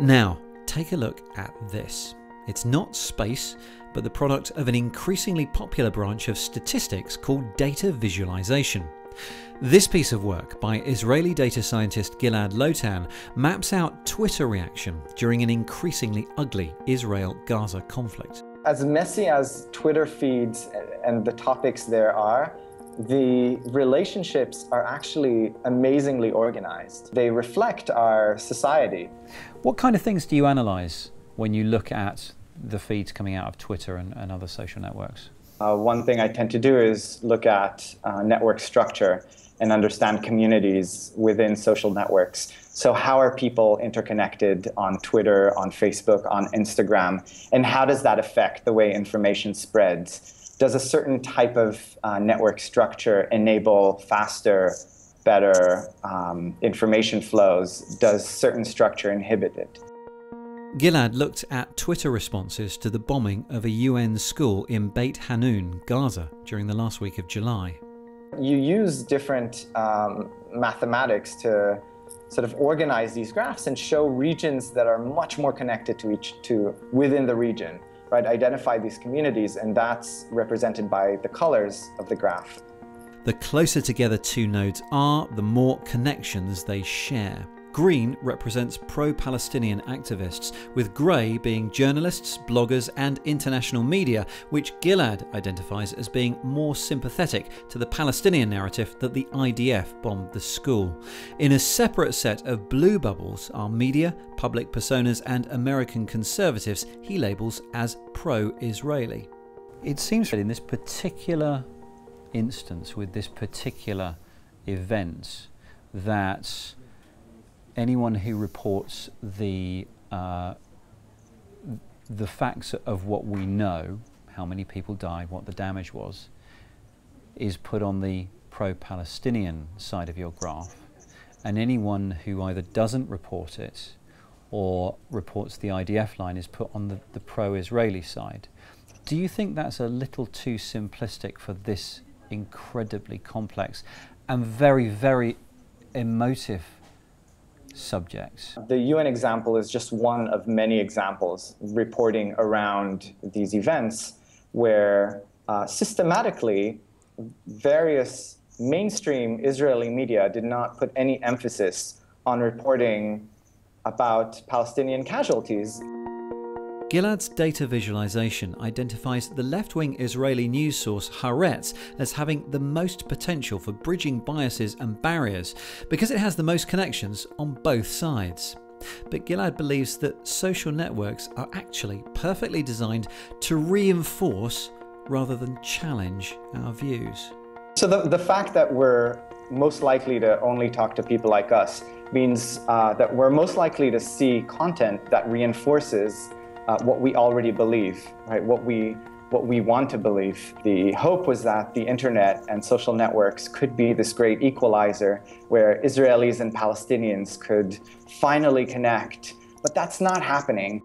Now, take a look at this. It's not space, but the product of an increasingly popular branch of statistics called data visualization. This piece of work by Israeli data scientist Gilad Lotan maps out Twitter reaction during an increasingly ugly Israel-Gaza conflict. As messy as Twitter feeds and the topics there are, the relationships are actually amazingly organized. They reflect our society. What kind of things do you analyze when you look at the feeds coming out of Twitter and other social networks? One thing I tend to do is look at network structure and understand communities within social networks. So how are people interconnected on Twitter, on Facebook, on Instagram, and how does that affect the way information spreads? Does a certain type of network structure enable faster, better information flows? Does certain structure inhibit it? Gilad looked at Twitter responses to the bombing of a UN school in Beit Hanun, Gaza, during the last week of July. You use different mathematics to sort of organize these graphs and show regions that are much more connected to within the region, right? Identify these communities, and that's represented by the colors of the graph. The closer together two nodes are, the more connections they share. Green represents pro-Palestinian activists, with grey being journalists, bloggers and international media, which Gilad identifies as being more sympathetic to the Palestinian narrative that the IDF bombed the school. In a separate set of blue bubbles are media, public personas and American conservatives he labels as pro-Israeli. It seems that in this particular instance, with this particular event, that anyone who reports the facts of what we know, how many people died, what the damage was, is put on the pro-Palestinian side of your graph. And anyone who either doesn't report it or reports the IDF line is put on the pro-Israeli side. Do you think that's a little too simplistic for this incredibly complex and very, very emotive subjects? The UN example is just one of many examples reporting around these events where systematically various mainstream Israeli media did not put any emphasis on reporting about Palestinian casualties. Gilad's data visualization identifies the left-wing Israeli news source Haaretz as having the most potential for bridging biases and barriers because it has the most connections on both sides. But Gilad believes that social networks are actually perfectly designed to reinforce rather than challenge our views. So the fact that we're most likely to only talk to people like us means that we're most likely to see content that reinforces what we already believe, right? What we want to believe. The hope was that the internet and social networks could be this great equalizer where Israelis and Palestinians could finally connect, but that's not happening.